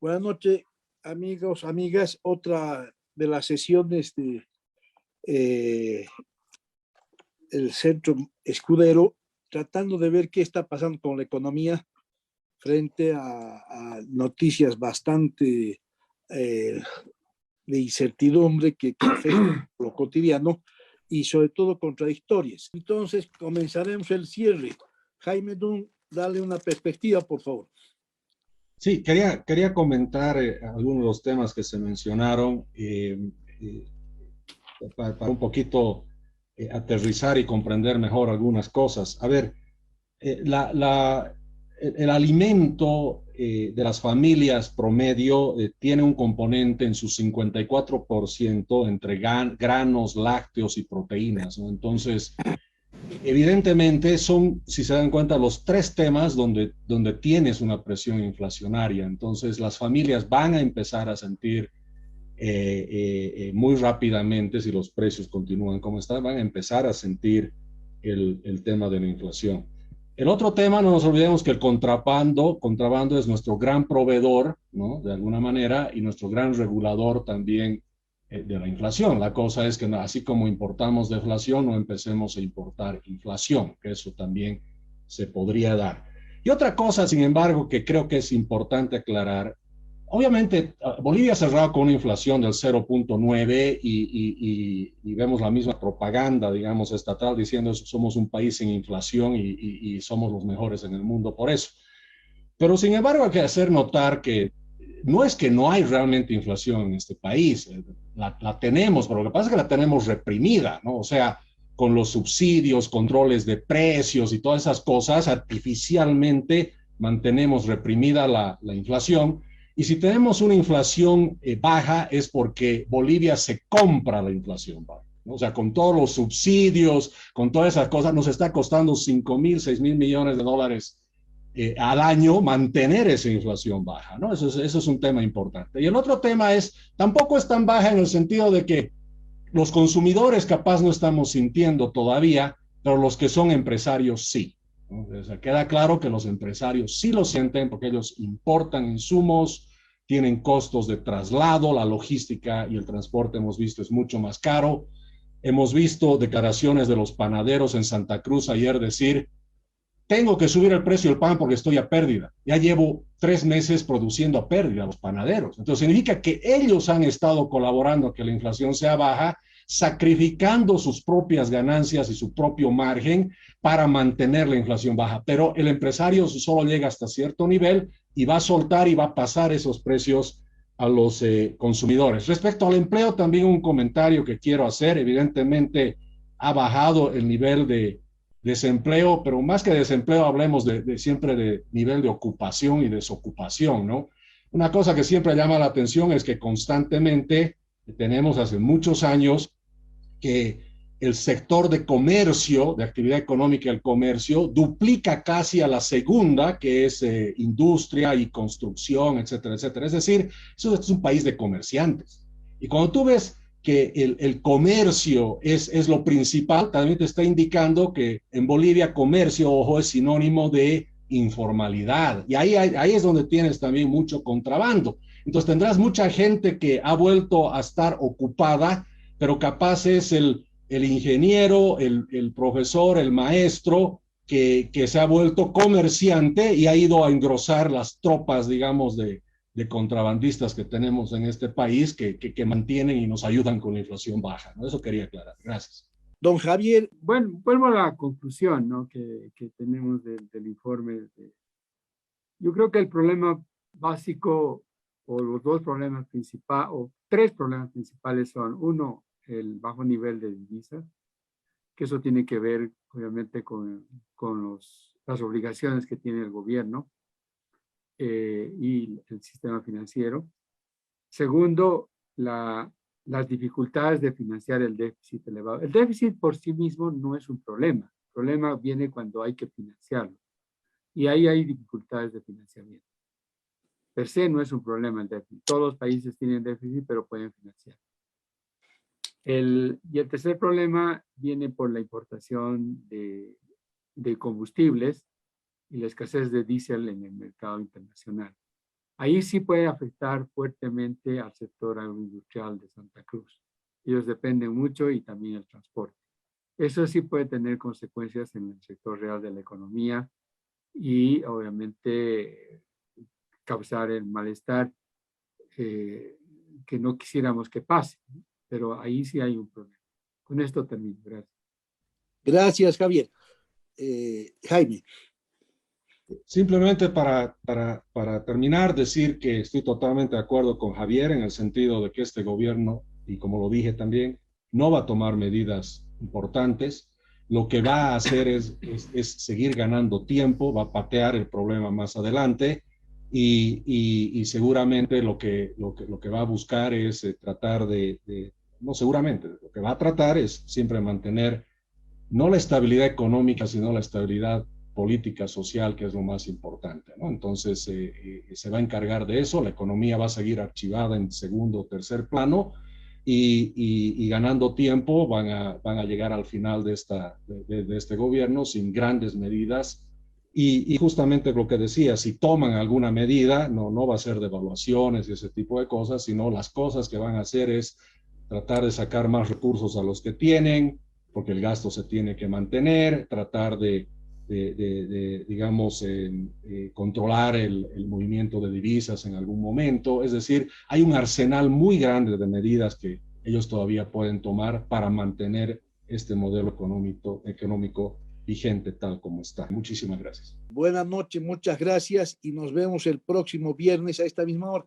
Buenas noches, amigos, amigas. Otra de las sesiones de el Centro Escudero, tratando de ver qué está pasando con la economía frente a noticias bastante de incertidumbre que afectan lo cotidiano y sobre todo contradictorias. Entonces comenzaremos el cierre. Jaime Dunn, dale una perspectiva, por favor. Sí, quería comentar algunos de los temas que se mencionaron para un poquito aterrizar y comprender mejor algunas cosas. A ver, el alimento de las familias promedio tiene un componente en su 54% entre granos, lácteos y proteínas, ¿no? Entonces, evidentemente son, si se dan cuenta, los tres temas donde tienes una presión inflacionaria. Entonces las familias van a empezar a sentir muy rápidamente, si los precios continúan como están, van a empezar a sentir el tema de la inflación. El otro tema, no nos olvidemos que el contrabando es nuestro gran proveedor, ¿no? De alguna manera, y nuestro gran regulador también de la inflación. La cosa es que así como importamos deflación, no empecemos a importar inflación, que eso también se podría dar. Y otra cosa, sin embargo, que creo que es importante aclarar, obviamente Bolivia ha cerrado con una inflación del 0.9 y vemos la misma propaganda, digamos, estatal diciendo que somos un país sin inflación y somos los mejores en el mundo por eso. Pero sin embargo hay que hacer notar que no hay realmente inflación en este país, la tenemos, pero lo que pasa es que la tenemos reprimida, ¿no? O sea, con los subsidios, controles de precios y todas esas cosas, artificialmente mantenemos reprimida la inflación. Y si tenemos una inflación baja es porque Bolivia se compra la inflación baja, ¿no? O sea, con todos los subsidios, con todas esas cosas, nos está costando 5.000, 6.000 millones de dólares al año mantener esa inflación baja, ¿no? Eso es un tema importante. Y el otro tema es, tampoco es tan baja en el sentido de que los consumidores capaz no estamos sintiendo todavía, pero los que son empresarios sí, ¿no? O sea, queda claro que los empresarios sí lo sienten porque ellos importan insumos, tienen costos de traslado, la logística y el transporte hemos visto es mucho más caro. Hemos visto declaraciones de los panaderos en Santa Cruz ayer decir, tengo que subir el precio del pan porque estoy a pérdida. Ya llevo 3 meses produciendo a pérdida los panaderos. Entonces significa que ellos han estado colaborando a que la inflación sea baja, sacrificando sus propias ganancias y su propio margen para mantener la inflación baja. Pero el empresario solo llega hasta cierto nivel y va a soltar y va a pasar esos precios a los consumidores. Respecto al empleo, también un comentario que quiero hacer. Evidentemente ha bajado el nivel de desempleo, pero más que desempleo hablemos siempre de nivel de ocupación y desocupación, ¿no? Una cosa que siempre llama la atención es que constantemente tenemos hace muchos años que el sector de comercio, de actividad económica del comercio, duplica casi a la segunda, que es industria y construcción, etcétera, etcétera. Es decir, eso es un país de comerciantes. Y cuando tú ves que el comercio es lo principal, también te está indicando que en Bolivia comercio, ojo, es sinónimo de informalidad. Y ahí es donde tienes también mucho contrabando. Entonces tendrás mucha gente que ha vuelto a estar ocupada, pero capaz es el ingeniero, el profesor, el maestro, que se ha vuelto comerciante y ha ido a engrosar las tropas, digamos, de contrabandistas que tenemos en este país que mantienen y nos ayudan con la inflación baja, ¿no? Eso quería aclarar. Gracias. Don Javier. Bueno, vuelvo a la conclusión, ¿no? que tenemos del informe. Yo creo que el problema básico, o los dos problemas principales, o tres problemas principales son, uno, el bajo nivel de divisas, que eso tiene que ver, obviamente, con las obligaciones que tiene el gobierno y el sistema financiero. Segundo, las dificultades de financiar el déficit elevado. El déficit por sí mismo no es un problema. El problema viene cuando hay que financiarlo. Y ahí hay dificultades de financiamiento. Per se no es un problema el déficit. Todos los países tienen déficit, pero pueden financiar. Y el tercer problema viene por la importación de combustibles y la escasez de diésel en el mercado internacional. ahí sí puede afectar fuertemente al sector agroindustrial de Santa Cruz. Ellos dependen mucho y también el transporte. Eso sí puede tener consecuencias en el sector real de la economía y obviamente causar el malestar que no quisiéramos que pase, pero ahí sí hay un problema. Con esto termino. Gracias. Gracias, Javier. Jaime. Simplemente para terminar, decir que estoy totalmente de acuerdo con Javier en el sentido de que este gobierno, y como lo dije también, no va a tomar medidas importantes. Lo que va a hacer es seguir ganando tiempo, va a patear el problema más adelante y seguramente lo que va a buscar es tratar no seguramente, lo que va a tratar es siempre mantener no la estabilidad económica, sino la estabilidad política, social, que es lo más importante, ¿no? Entonces, se va a encargar de eso, la economía va a seguir archivada en segundo o tercer plano y ganando tiempo van a llegar al final de este gobierno sin grandes medidas y justamente lo que decía, si toman alguna medida, no va a ser devaluaciones y ese tipo de cosas, sino las cosas que van a hacer es tratar de sacar más recursos a los que tienen, porque el gasto se tiene que mantener, tratar de digamos, controlar el movimiento de divisas en algún momento. Es decir, hay un arsenal muy grande de medidas que ellos todavía pueden tomar para mantener este modelo económico vigente tal como está. Muchísimas gracias. Buenas noches, muchas gracias y nos vemos el próximo viernes a esta misma hora.